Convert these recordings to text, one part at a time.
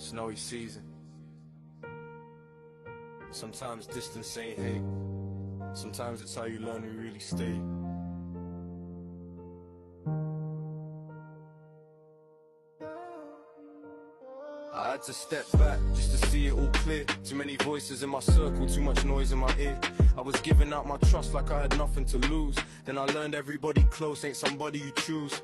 Snowy season. Sometimes distance ain't hate. Sometimes it's how you learn who really stay. I had to step back just to see it all clear. Too many voices in my circle, too much noise in my ear. I was giving out my trust like I had nothing to lose. Then I learned everybody close ain't somebody you choose.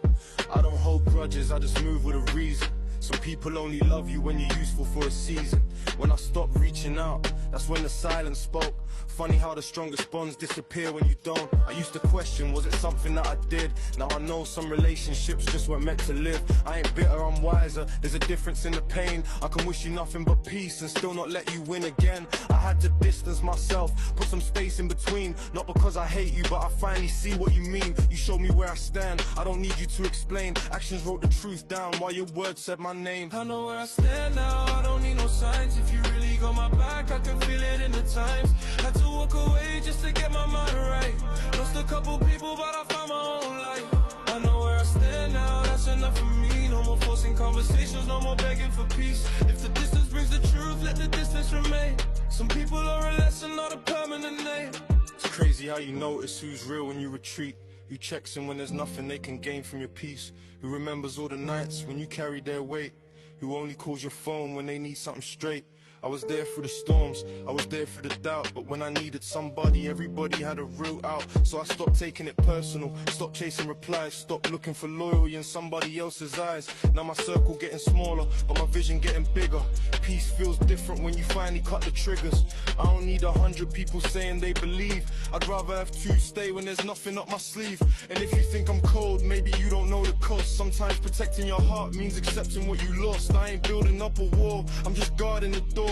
I don't hold grudges, I just move with a reason. Some people only love you when you're useful for a season. When I stopped reaching out, that's when the silence spoke. Funny how the strongest bonds disappear when you don't. I used to question, was it something that I did? Now I know some relationships just weren't meant to live. I ain't bitter, I'm wiser, there's a difference in the pain. I can wish you nothing but peace and still not let you win again. I had to distance myself, put some space in between. Not because I hate you, but I finally see what you mean. You showed me where I stand, I don't need you to explain. Actions wrote the truth down while your words said my name. I know where I stand now, I don't need no signs. If you really got my back, I can feel it in the times. Had to walk away just to get my mind right. Lost a couple people, but I found my own light. I know where I stand now, that's enough for me. No more forcing conversations, no more begging for peace. If the distance brings the truth, let the distance remain. Some people are a lesson, not a permanent name. It's crazy how you notice who's real when you retreat. Who checks in when there's nothing they can gain from your peace. Who remembers all the nights when you carried their weight. Who only calls your phone when they need something straight. I was there through the storms, I was there for the doubt. But when I needed somebody, everybody had a real out. So I stopped taking it personal, stopped chasing replies, stopped looking for loyalty in somebody else's eyes. Now my circle getting smaller, but my vision getting bigger. Peace feels different when you finally cut the triggers. I don't need 100 people saying they believe. I'd rather have 2 stay when there's nothing up my sleeve. And if you think I'm cold, maybe you don't know the cost. Sometimes protecting your heart means accepting what you lost. I ain't building up a wall, I'm just guarding the door.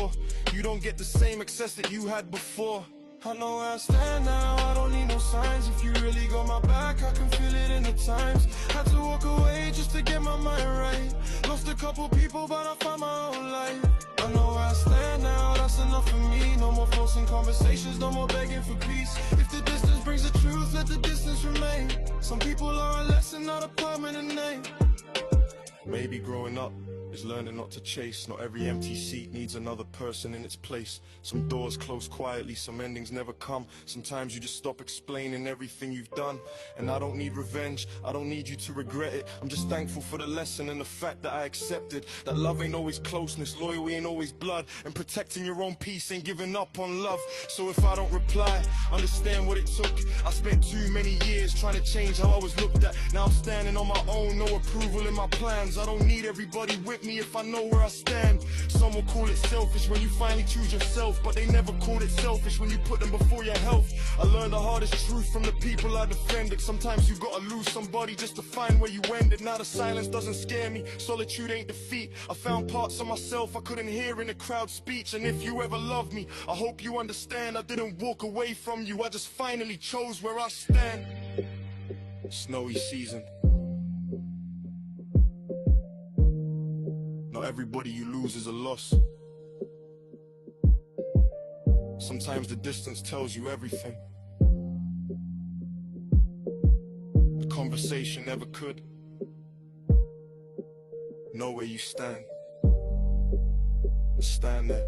You don't get the same access that you had before. I know where I stand now, I don't need no signs. If you really got my back, I can feel it in the times. Had to walk away just to get my mind right. Lost a couple people, but I found my own life. I know where I stand now, that's enough for me. No more forcing conversations, no more begging for peace. If the distance brings the truth, let the distance remain. Some people are a lesson, not a permanent name. Maybe growing up is learning not to chase. Not every empty seat needs another person in its place. Some doors close quietly, some endings never come. Sometimes you just stop explaining everything you've done. And I don't need revenge, I don't need you to regret it. I'm just thankful for the lesson and the fact that I accepted that love ain't always closeness, loyalty ain't always blood, and protecting your own peace ain't giving up on love. So if I don't reply, understand what it took. I spent too many years trying to change how I was looked at. Now I'm standing on my own, no approval in my plans. I don't need everybody with me if I know where I stand. Some will call it selfish when you finally choose yourself, but they never called it selfish when you put them before your health. I learned the hardest truth from the people I defended. Sometimes you gotta lose somebody just to find where you ended. Now the silence doesn't scare me, solitude ain't defeat. I found parts of myself I couldn't hear in the crowd speech. And if you ever love me, I hope you understand I didn't walk away from you, I just finally chose where I stand. Snowy season. Not everybody you lose is a loss. Sometimes the distance tells you everything. The conversation never could. Know where you stand. Stand there.